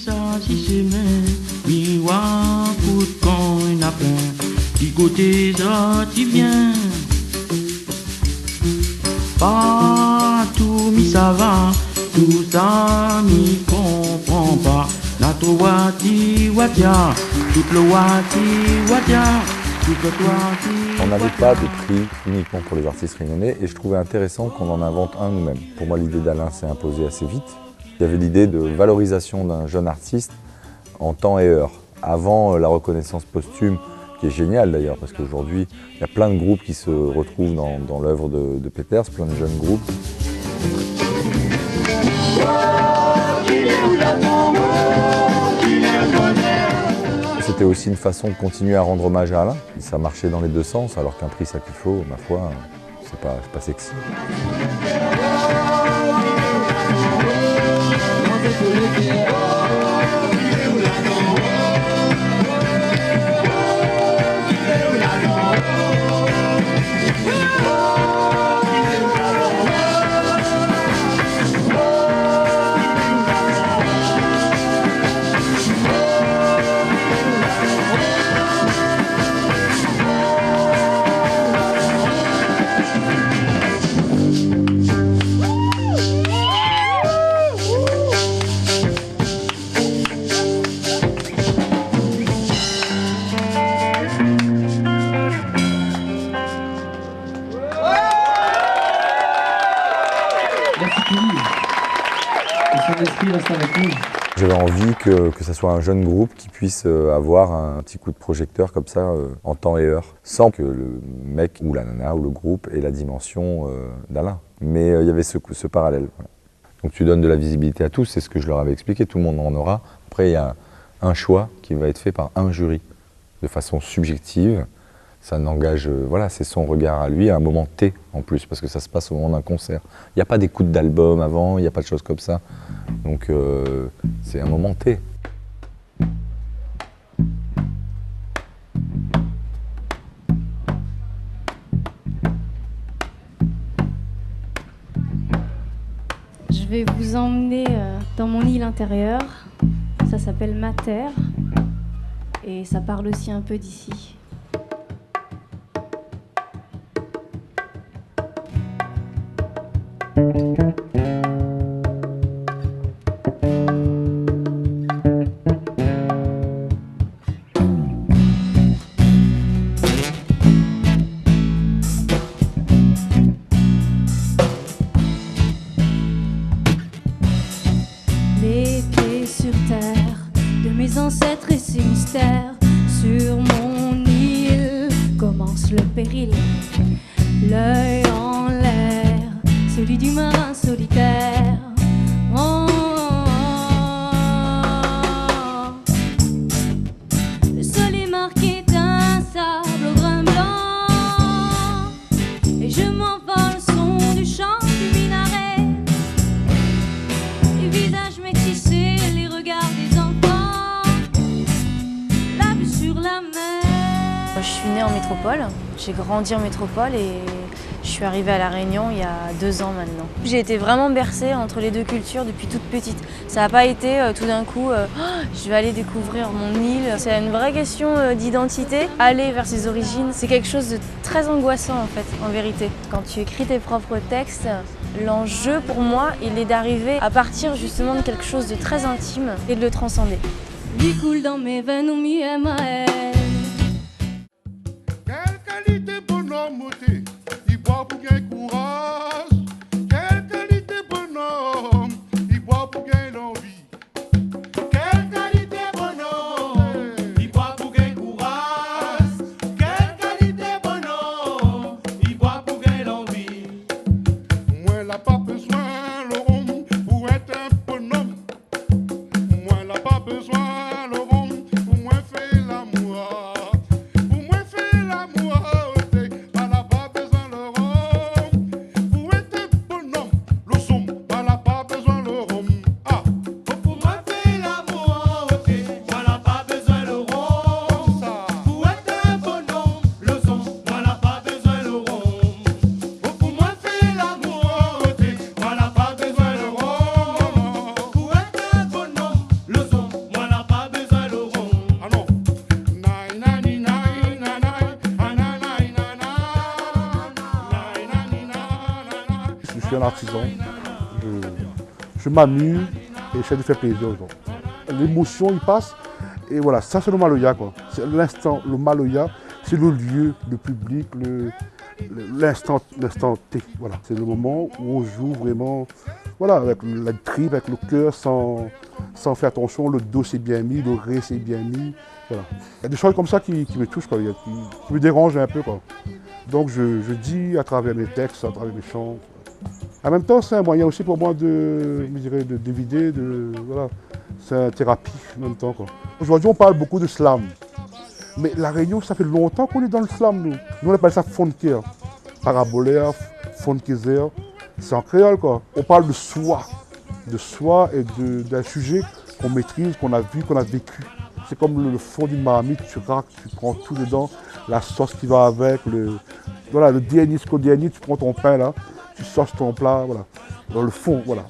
ça, si c'est mes miroirs, coup de con, il n'a plein. Du côté ça, tu viens. Partout, mi ça va, tout ça, mi comprend pas. La to wati watia, tout le wati watia, tout le wati. On n'avait pas de prix uniquement pour les artistes réunionnais et je trouvais intéressant qu'on en invente un nous-mêmes. Pour moi, l'idée d'Alain s'est imposée assez vite. Il y avait l'idée de valorisation d'un jeune artiste en temps et heure, avant la reconnaissance posthume, qui est géniale d'ailleurs, parce qu'aujourd'hui, il y a plein de groupes qui se retrouvent dans l'œuvre de Peters, plein de jeunes groupes. C'était aussi une façon de continuer à rendre hommage à Alain. Ça marchait dans les deux sens, alors qu'un prix ça qu'il faut, ma foi, c'est pas sexy. J'avais envie que ça soit un jeune groupe qui puisse avoir un petit coup de projecteur comme ça en temps et heure, sans que le mec ou la nana ou le groupe ait la dimension d'Alain. Mais il y avait ce parallèle. Voilà. Donc tu donnes de la visibilité à tous, c'est ce que je leur avais expliqué, tout le monde en aura. Après il y a un choix qui va être fait par un jury, de façon subjective. Ça n'engage, voilà, c'est son regard à lui, à un moment T en plus, parce que ça se passe au moment d'un concert. Il n'y a pas d'écoute d'album avant, il n'y a pas de choses comme ça. Donc c'est un moment T. Je vais vous emmener dans mon île intérieure. Ça s'appelle Ma Terre. Et ça parle aussi un peu d'ici. Les pieds sur terre de mes ancêtres et ses mystères. Sur mon île commence le péril. L'œil en l'air, celui du marin solitaire. Oh, le sol est marqué d'un sable au grain blanc. Et je m'envole au son du chant du minaret. Les visages métissés, les regards des enfants. La vue sur la mer. Je suis née en métropole, j'ai grandi en métropole et je suis arrivée à La Réunion il y a 2 ans maintenant. J'ai été vraiment bercée entre les deux cultures depuis toute petite. Ça n'a pas été tout d'un coup, je vais aller découvrir mon île. C'est une vraie question d'identité. Aller vers ses origines, c'est quelque chose de très angoissant en fait, en vérité. Quand tu écris tes propres textes, l'enjeu pour moi, il est d'arriver à partir justement de quelque chose de très intime et de le transcender. Lui coule dans mes veines, on m'y aime à elle. Quelle qualité bonhomme t'es, il boit pour gagner courage. Quelle qualité bonhomme, il boit pour gagner l'envie. Quelle qualité bonhomme, il boit pour gagner courage. Quelle qualité bonhomme, il boit pour gagner l'envie. Moi n'a pas besoin l'homme pour être un bonhomme. Moi n'a pas besoin l'homme pour moi faire l'amour. un artisan. Je m'amuse et j'essaie de faire plaisir aux gens. L'émotion, il passe. Et voilà, ça c'est le Maloya, quoi. C'est l'instant, le Maloya, c'est le lieu, le public, l'instant T. Voilà. C'est le moment où on joue vraiment, voilà, avec la tripe, avec le cœur, sans faire attention. Le do c'est bien mis, le ré c'est bien mis. Voilà. Il y a des choses comme ça qui me touchent, quoi, qui me dérangent un peu, quoi. Donc je dis à travers mes textes, à travers mes chants. En même temps, c'est un moyen aussi pour moi de vider, voilà. C'est une thérapie en même temps, quoi. Aujourd'hui, on parle beaucoup de slam. Mais la Réunion, ça fait longtemps qu'on est dans le slam, nous. Nous, on appelle ça funker, parabolaire, funkizer. C'est en créole, quoi. On parle de soi et d'un sujet qu'on maîtrise, qu'on a vu, qu'on a vécu. C'est comme le fond d'une marmite, tu raques, tu prends tout dedans, la sauce qui va avec, le dernier, jusqu'au dernier, tu prends ton pain là, tu sauces ton plat, voilà. Dans le fond, voilà.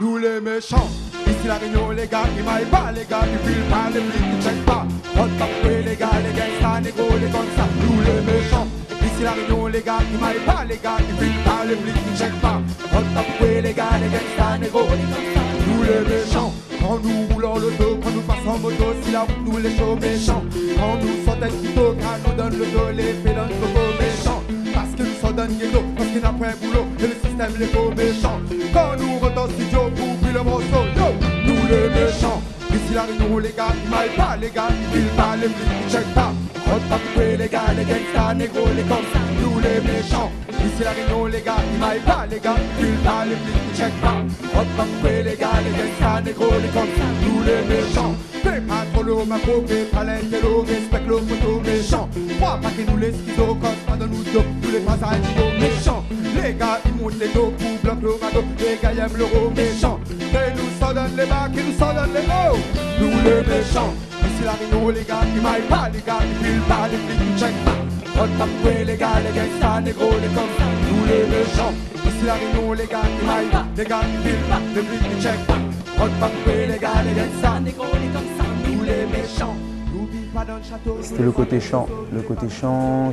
Nous les méchants, ici la Réunion les gars, ils m'aillent pas les gars, ils filent pas les flics, ils checkent pas. On tape les gars, les gangsters, négros, les comme ça. Nous les méchants, ici la Réunion les gars, ils m'aillent pas les gars, ils filent pas les flics, ils checkent pas. On tape les gars, les gangsters, négros, les comme ça. Nous les méchants, quand nous roulons l'auto, quand nous passons en moto, si la route nous les chauds méchants. Quand nous sortons le couteau, quand nous donne le dos, les félons sont méchants. Parce que nous sommes dans le ghetto, parce qu'il n'a pas un boulot, et le système les faux méchants. Quand nous rentrons au studio pour puis le morceau, yo, nous les méchants. Ici la Réunion les gars, ils m'aillent pas les gars, ils filent pas les flics, ils checkent pas. On va couper les gars, les gangsters, négros, les comme ça, nous les méchants. Ici la Réunion les gars, ils m'aillent pas les gars, ils filent pas les flics, ils checkent pas. On va couper les gars, les gangsters, négros, les comme ça, nous les méchants. Fais pas trop l'eau, ma copée, pas l'intello, respecte le photo méchant. Crois pas que nous les schizos, comme pas de nous dos, tous les passages méchants. Les gars, ils montent les dos pour bloquer le radeau. Les gars, ils aiment l'euro méchant. Et nous s'en donnent les bacs, ils nous s'en donnent les hauts. Nous les méchants. Ici la Réunion, les gars, ils m'aillent pas, les gars, ils filent pas, les flics, ils checkent pas. On tape les gars, les gangsters, négros, les comme ça. Nous les méchants. Ici la Réunion, les gars, ils m'aillent pas, les gars, ils filent pas, les flics, ils checkent pas. On tape les gars, les gangsters, négros, les comme ça. Nous les méchants. C'était le côté chant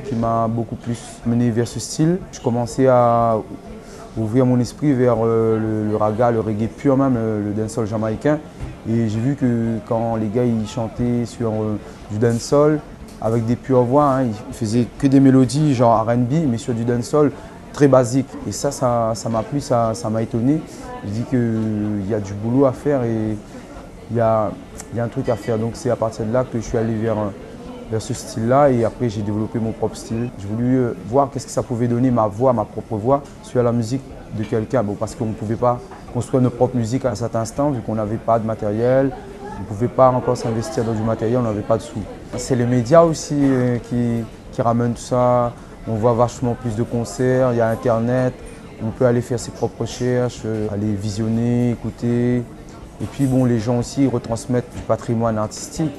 qui m'a beaucoup plus mené vers ce style. Je commençais à ouvrir mon esprit vers le raga, le reggae pur même, le dancehall jamaïcain. Et j'ai vu que quand les gars ils chantaient sur du dancehall avec des pures voix, hein, ils faisaient que des mélodies genre R&B mais sur du dancehall très basique. Et ça m'a plu, ça m'a étonné. Je dis qu'il y a du boulot à faire et il y a un truc à faire. Donc c'est à partir de là que je suis allé vers ce style-là et après j'ai développé mon propre style. J'ai voulu voir qu'est-ce que ça pouvait donner ma voix, ma propre voix sur la musique de quelqu'un. Bon, parce qu'on ne pouvait pas construire notre propre musique à cet instant vu qu'on n'avait pas de matériel. On ne pouvait pas encore s'investir dans du matériel, on n'avait pas de sous. C'est les médias aussi qui ramènent tout ça. On voit vachement plus de concerts, il y a Internet. On peut aller faire ses propres recherches, aller visionner, écouter. Et puis bon, les gens aussi retransmettent du patrimoine artistique.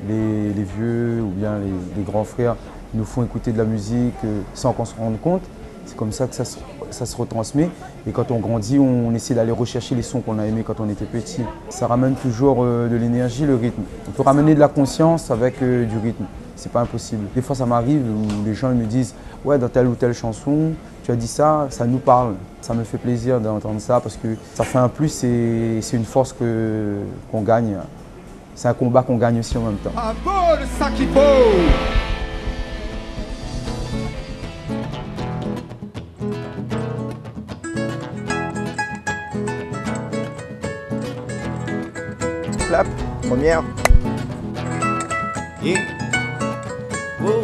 Les vieux ou bien les grands frères nous font écouter de la musique sans qu'on se rende compte. C'est comme ça que ça se retransmet. Et quand on grandit, on essaie d'aller rechercher les sons qu'on a aimés quand on était petit. Ça ramène toujours de l'énergie, le rythme. On peut ramener de la conscience avec du rythme. C'est pas impossible. Des fois, ça m'arrive où les gens me disent « Ouais, dans telle ou telle chanson, tu as dit ça, ça nous parle. » Ça me fait plaisir d'entendre ça parce que ça fait un plus et c'est une force qu'on gagne. C'est un combat qu'on gagne aussi en même temps. À bord de ça qu'il faut. Clap, première. Yeah. Oh.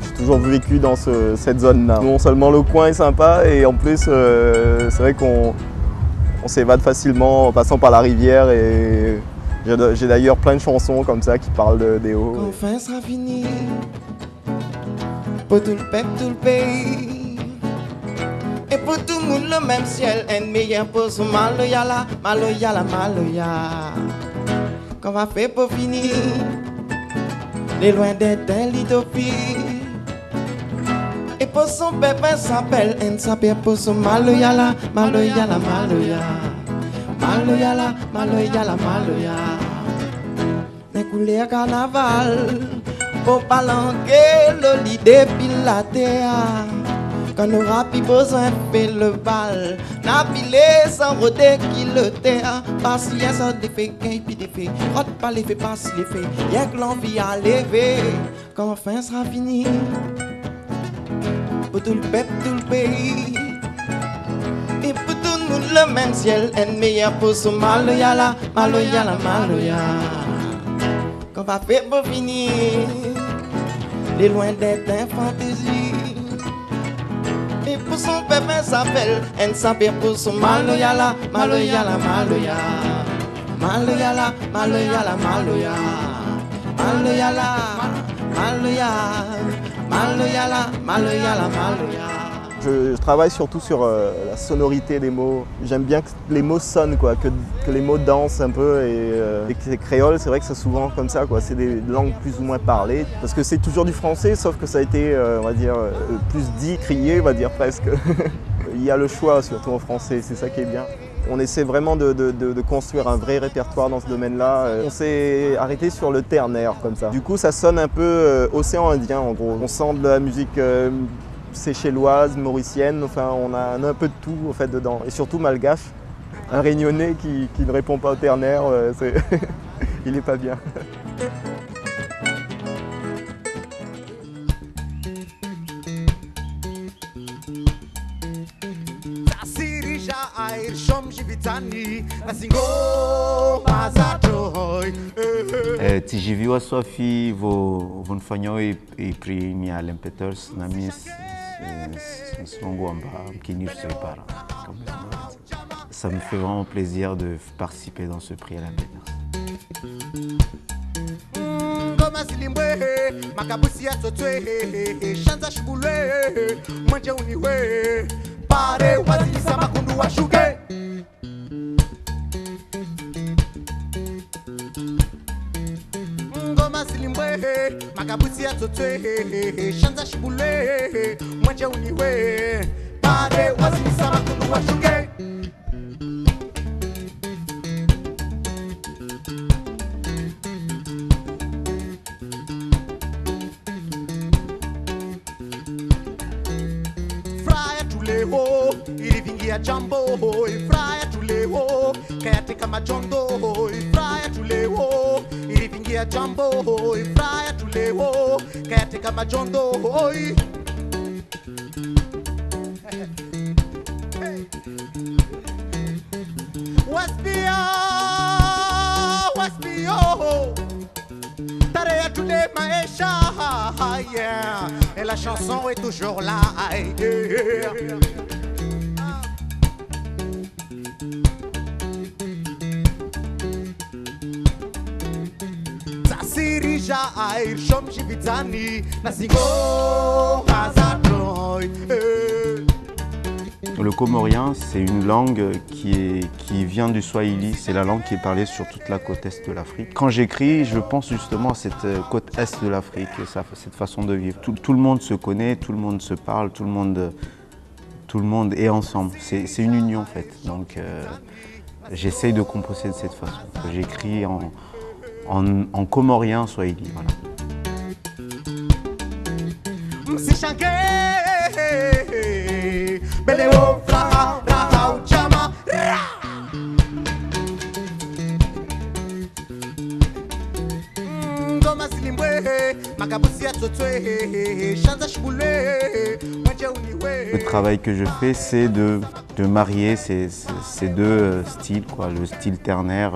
J'ai toujours vécu dans cette zone-là. Non seulement le coin est sympa et en plus c'est vrai qu'on s'évade facilement en passant par la rivière et j'ai d'ailleurs plein de chansons comme ça qui parlent des hauts. Quand fin sera fini, pour tout le peuple, tout le pays. Et pour tout le monde, le même ciel, un meilleur pour son maloya la, maloya la, maloya. Qu'on va faire pour finir, les loin d'être l'utopie. pour son pépin s'appelle en s'appelle pour son maloyala, maloyala, maloya. Maloyala, maloyala, maloya. Mais couler à carnaval, pour palanquer l'idée pilatéa. Quand nous rapi besoin fait le bal, n'a pilé sans roder qui le théa. Parce qu'il y a ça des faits, puis des faits. Rote pas les faits, passe les faits. Y'a que l'envie à lever, quand enfin sera fini. Pour tout le peuple, tout le pays. Et pour tout le monde, le même ciel. Et meilleur pour son maloyala, maloyala, maloya. Qu'on va faire pour finir, les loin d'être un fantaisie. Et pour son pépin s'appelle, elle s'appelle pour son maloyala, maloyala, maloya. Maloyala, maloyala, maloya. Maloyala, maloya. Maloyala, maloyala, maloya. Je travaille surtout sur la sonorité des mots. J'aime bien que les mots sonnent, quoi, que les mots dansent un peu. Et que c'est créole, c'est vrai que c'est souvent comme ça, quoi. C'est des langues plus ou moins parlées. Parce que c'est toujours du français, sauf que ça a été, on va dire, plus dit, crié, on va dire presque. Il y a le choix, surtout en français, c'est ça qui est bien. On essaie vraiment de construire un vrai répertoire dans ce domaine-là. On s'est arrêté sur le ternaire, comme ça. Du coup, ça sonne un peu océan Indien, en gros. On sent de la musique séchelloise, mauricienne, enfin on a un peu de tout en fait dedans, et surtout malgache. Un réunionnais qui ne répond pas au ternaire, il est pas bien. Tijiviwa Sofi vou fanyo e pri mi Allen Peters na mi ça me fait vraiment plaisir de participer dans ce prix Allen Peters. Makabusi ya totwe, shanza shibule, mwaje uniwe, pare wazinisa makundu washuke. Fraya tuleho, ilivingia jambo, fraya tuleho, kayateka majondo, fraya tuleho, ilivingia jambo, fraya tuleho, kayateka majondo. Waspio, Tarea toulé maesha, yeah. Et la chanson est toujours là, yeah. Tasirija air shom shivitani, nasingo hazatoy. Le comorien, c'est une langue qui vient du Swahili. C'est la langue qui est parlée sur toute la côte est de l'Afrique. Quand j'écris, je pense justement à cette côte est de l'Afrique, cette façon de vivre. Tout le monde se connaît, tout le monde se parle, tout le monde est ensemble. C'est une union en fait. Donc j'essaye de composer de cette façon. J'écris en comorien Swahili. Voilà. Le travail que je fais, c'est de marier ces deux styles, quoi. Le style ternaire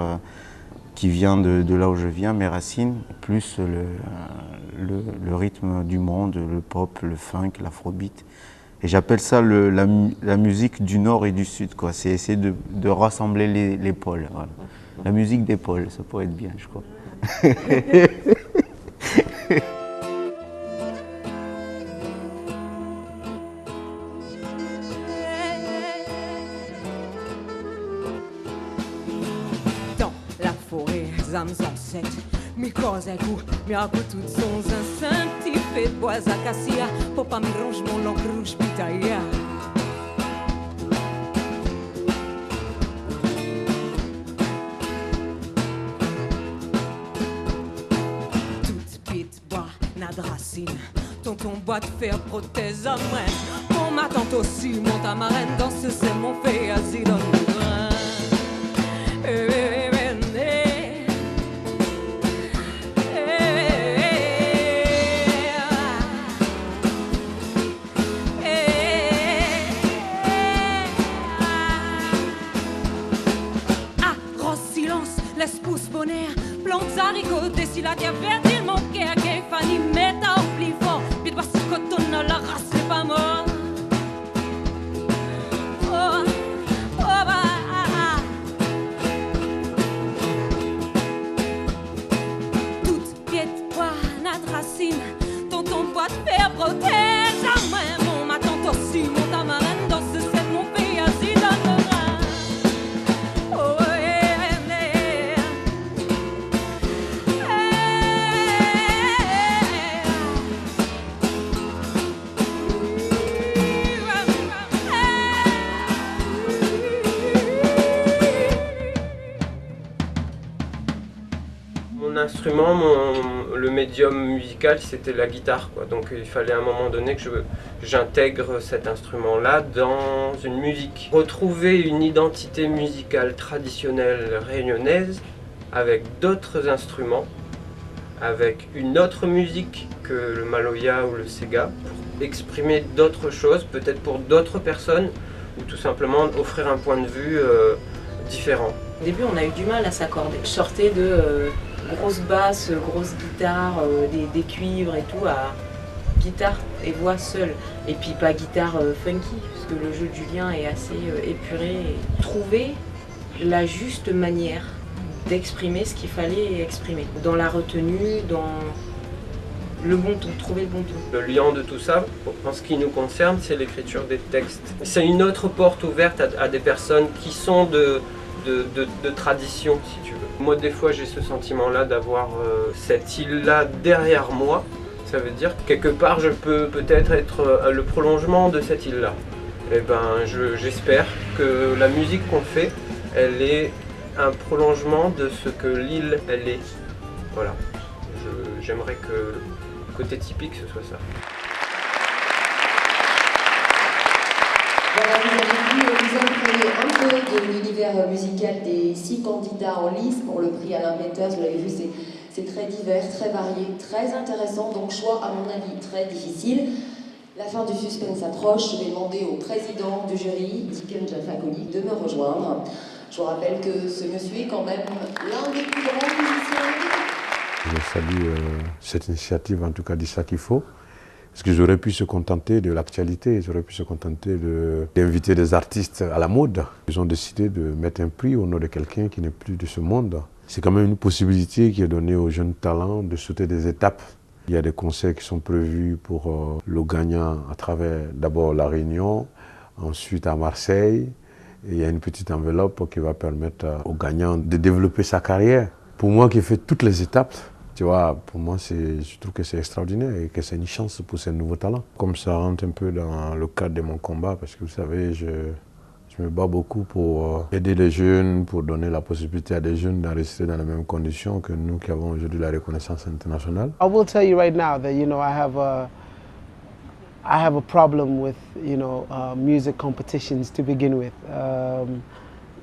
qui vient de là où je viens, mes racines, plus le rythme du monde, le pop, le funk, l'afrobeat. Et j'appelle ça la musique du nord et du sud, quoi. C'est essayer de rassembler les pôles. Voilà. La musique des pôles, ça pourrait être bien, je crois. Dans la forêt, âmes ancêtres, mes corps à goût, mes toutes sont instinctifs. fait de bois acacia, papa me range mon langue rouge pitaya. Toute pite bois, n'a de racine, tonton bois de fer prothèse à moi. Mon ma tante aussi, mon tamarène, dans ce c'est mon fait asile dans le grain. Laisse pousse bonheur, plantes haricots, décile à dire verdile, mon cœur, qu'un fanny, mette à oubli fort, puis de voir si coton la race n'est pas mort. Oh, oh, bah, ah, ah. Toute piète, poire, n'a de racine, tonton bois de fer protège à moi, mon ma tante aussi, mon tamarène, dans ce set, mon pays assis dans le rein. Oh, Mon instrument, le médium musical, c'était la guitare, quoi. Donc il fallait à un moment donné que j'intègre cet instrument-là dans une musique. Retrouver une identité musicale traditionnelle réunionnaise avec d'autres instruments, avec une autre musique que le maloya ou le sega, pour exprimer d'autres choses, peut-être pour d'autres personnes, ou tout simplement offrir un point de vue différent. Au début, on a eu du mal à s'accorder. Je sortais de grosses basses, grosses guitares, des cuivres et tout, à guitare et voix seule. Et puis pas guitare funky, parce que le jeu de Julien est assez épuré. Et trouver la juste manière d'exprimer ce qu'il fallait exprimer. Dans la retenue, dans le bon ton, trouver le bon ton. Le liant de tout ça, en ce qui nous concerne, c'est l'écriture des textes. C'est une autre porte ouverte à des personnes qui sont de tradition, si tu veux. Moi, des fois, j'ai ce sentiment-là d'avoir cette île-là derrière moi. Ça veut dire que quelque part, je peux peut-être être le prolongement de cette île-là. Et ben, j'espère que la musique qu'on fait, elle est un prolongement de ce que l'île, elle est. Voilà. J'aimerais que le côté typique, ce soit ça. Voilà, vous avez créé un peu de l'univers musical des 6 candidats en lice pour le prix Alain Peters. Vous l'avez vu, c'est très divers, très varié, très intéressant. Donc choix, à mon avis, très difficile. La fin du suspense approche. Je vais demander au président du jury, Dicken Jafakoli, de me rejoindre. Je vous rappelle que ce monsieur est quand même l'un des plus grands musiciens. Je salue cette initiative, en tout cas d'Issa Kifo. Parce que j'aurais pu se contenter de l'actualité, j'aurais pu se contenter d'inviter des artistes à la mode. Ils ont décidé de mettre un prix au nom de quelqu'un qui n'est plus de ce monde. C'est quand même une possibilité qui est donnée aux jeunes talents de sauter des étapes. Il y a des concerts qui sont prévus pour le gagnant à travers d'abord La Réunion, ensuite à Marseille. Et il y a une petite enveloppe qui va permettre au gagnant de développer sa carrière. Pour moi qui ai fait toutes les étapes, tu vois, pour moi, je trouve que c'est extraordinaire et que c'est une chance pour ces nouveaux talents. Comme ça rentre un peu dans le cadre de mon combat, parce que vous savez, je me bats beaucoup pour aider les jeunes, pour donner la possibilité à des jeunes de rester dans les mêmes conditions que nous qui avons aujourd'hui la reconnaissance internationale. I will tell you right now that, I have a problem with, music competitions to begin with.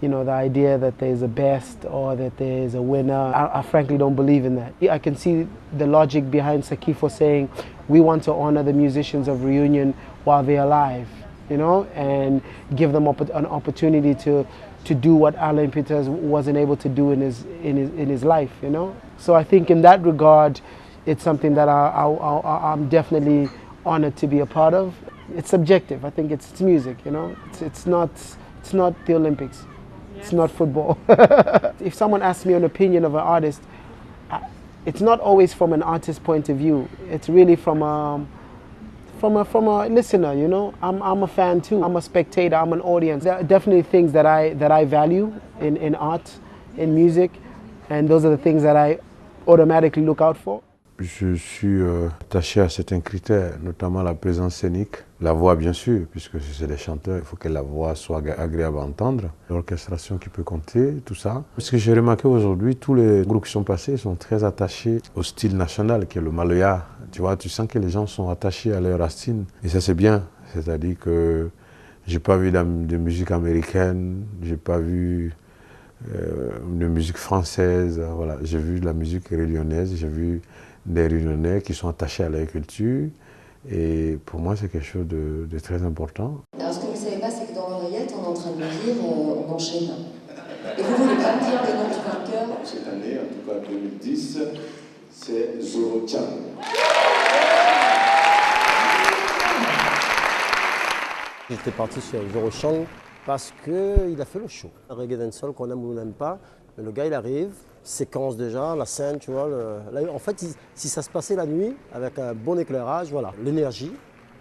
The idea that there's a best or that there's a winner, I frankly don't believe in that. I can see the logic behind Sakifo saying we want to honor the musicians of Reunion while they're alive, and give them an opportunity to do what Alain Peters wasn't able to do in his life, So I think in that regard, it's something that I'm definitely honored to be a part of. It's subjective. I think it's music, It's not the Olympics. It's not football. If someone asks me an opinion of an artist, it's not always from an artist's point of view. It's really from a listener, I'm a fan too. I'm a spectator, I'm an audience. There are definitely things that I value in art, in music, and those are the things that I automatically look out for. Je suis attaché à certains critères, notamment la présence scénique, la voix bien sûr, puisque c'est des chanteurs, il faut que la voix soit agréable à entendre, l'orchestration qui peut compter, tout ça. Ce que j'ai remarqué aujourd'hui, tous les groupes qui sont passés sont très attachés au style national qui est le maloya. Tu vois, tu sens que les gens sont attachés à leurs racines et ça c'est bien, c'est-à-dire que j'ai pas vu de musique américaine, j'ai pas vu de musique française, voilà. J'ai vu de la musique réunionnaise, j'ai vu des Réunionnais qui sont attachés à leur culture et pour moi c'est quelque chose de très important. Alors ce que vous ne savez pas, c'est que dans l'oreillette, on est en train de me dire on enchaîne. Et vous voulez pas me dire le nom du vainqueur? Cette année, en tout cas 2010, c'est Zoro Chang. J'étais parti sur Zoro Chang parce qu'il a fait le show. Reggae dancehall qu'on aime ou on n'aime pas, mais le gars il arrive, séquence déjà, la scène, tu vois. En fait, si ça se passait la nuit, avec un bon éclairage, voilà, l'énergie,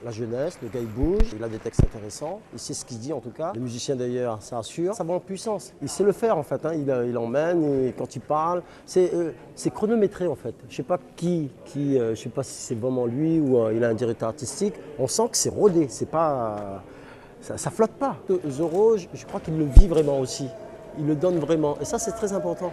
la jeunesse, le gars il bouge, il a des textes intéressants, il sait ce qu'il dit en tout cas. Les musiciens d'ailleurs, ça assure, ça va en puissance. Il sait le faire en fait, hein. Il emmène, et quand il parle, c'est chronométré en fait. Je sais pas je sais pas si c'est vraiment lui ou il a un directeur artistique. On sent que c'est rodé, c'est pas, ça flotte pas. Zoro, je crois qu'il le vit vraiment aussi. Il le donne vraiment et ça c'est très important.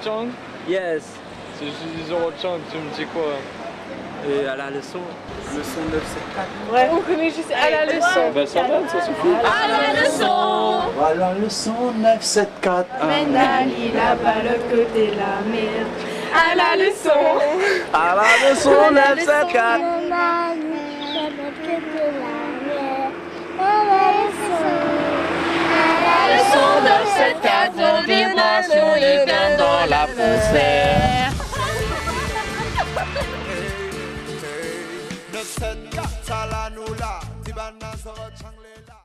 Chang? Yes. Si je dis Zoro Chang, tu me dis quoi? Et à la leçon. Leçon 974. Ouais, on connaît juste à la leçon. Ben ça va, ça suffit. À la leçon. À la leçon 974. Menali là-bas, l'autre côté de la mer. À la leçon. À la leçon 974. La leçon 974, nos vibrations les graines dans l'atmosphère. 974, ça la nous là, Tibana Zoro Chang les là.